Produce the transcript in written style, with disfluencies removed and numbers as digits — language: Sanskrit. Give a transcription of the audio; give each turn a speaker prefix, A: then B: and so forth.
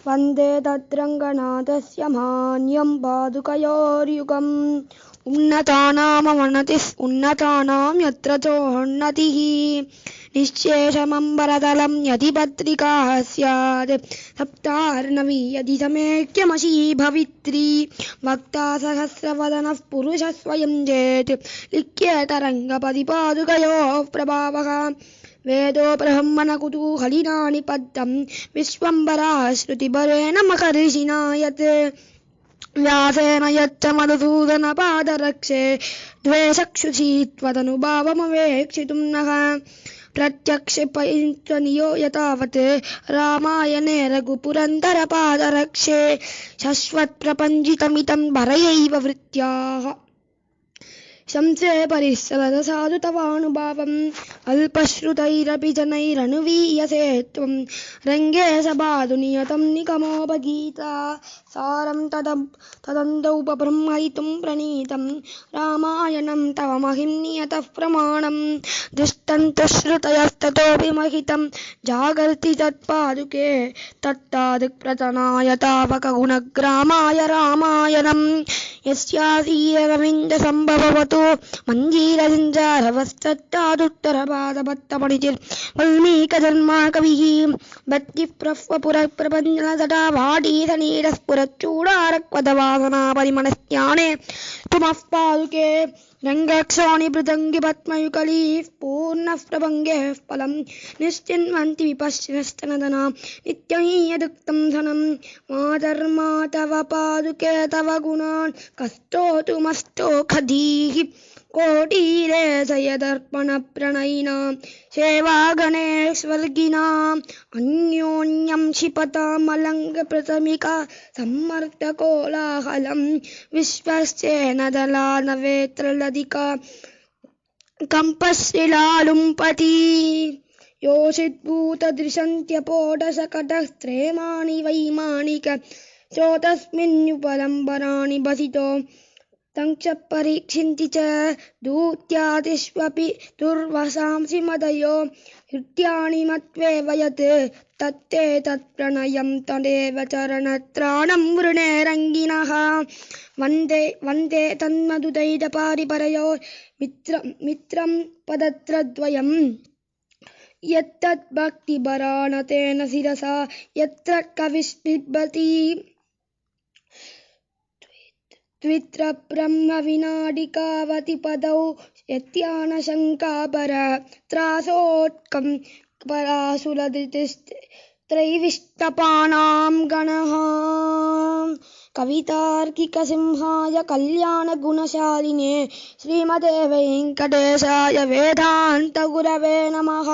A: वन्दे तद्रङ्गनाथस्य मान्यं पादुकयोर्युगम् उन्नतानां यत्र चोन्नतिः निश्शेषमम्बरतलं यदि पत्रिका स्यात् सप्तार्णवी यदि समेक्यमशी भवित्री वक्ता सहस्रवदनः पुरुषः स्वयं चेत् लिख्येतरङ्गपदि पादुकयोः प्रभावः वेदो ब्रह्मणकुतूहलिना निपद्धं विश्वम्भरा श्रुतिभरेण महर्षिणा यत् व्यासेन यच्च मधुसूदनपादरक्षे द्वे चक्षुषी त्वदनुभावमवेक्षितुं नः प्रत्यक्षपयित्वनियो यतावत् रामायणे रघुपुरन्दरपादरक्षे शश्वत्प्रपञ्चितमितं भरयैव वृत्त्याः शंसे परिसरद साधु तवानुभावम् अल्पश्रुतैरपि जनैरनुवीयसे त्वं रङ्गे सबाधु नियतं निगमोपगीता सारं तदन्तौपब्रह्मयितुं प्रणीतं रामायणं तव महिं नियतः प्रमाणं दृष्टन्तश्रुतयस्ततोऽपि महितं जागर्ति तत्पादुके तत्तादृक्प्रतनाय तावकगुणग्रामाय रामायणं यस्यासीरविन्दसम्भवतु मञ्जीरसिञ्जारवस्तत्तादुत्तरपादपत्तपणितिर्वल्मीकजन्मा कविः बद्धिप्रह्वपुरप्रपञ्चनतटावाडीसनीरस्फुरच्चूडारक्वदवासनापरिमणस्याने तुमः पादुके रङ्गक्षोणिभृतङ्गिपद्मयुगलीः पूर्णः प्रभङ्गेः फलं निश्चिन्वन्ति विपश्चिनस्तनदना नित्यं यदुक्तं धनं मातर्मा तव पादुके तव गुणान् कस्तोतुमस्तोखधीः कोटीरे यदर्पणप्रणयिनां सेवागणेश्वर्गिणाम् अन्योन्यं क्षिपतामलङ्गप्रथमिका सम्मर्दकोलाहलं विश्वस्येनदलानवेत्रलदिका कम्पश्रिलालुम्पति योषिद्भूतदृशन्त्यपोटशकटस्त्रेमाणि वैमानिक चोतस्मिन्युपलम्बराणि बसितो तंच परीक्षिन्ति च दूत्यादिष्वपि दुर्वसांसि मदयो हृद्यानि मत्वेव यत् तत्ते तत्प्रणयं तदेव चरणत्राणं वृणे रङ्गिणः वन्दे तन्मधुदैदपारिपरयो मित्रं पदत्रद्वयम् यत्तद्भक्तिभराणतेन शिरसा यत्र कविस्बिभ्रति द्वित्रब्रह्मविनाडिकावति पदौ यत्यानशङ्कापर त्रासोत्कं परासुरदितिस्त्रैविष्टपानां गणः कवितार्किकसिंहाय कल्याणगुणशालिने श्रीमते वेङ्कटेशाय वेदान्तगुरवे नमः।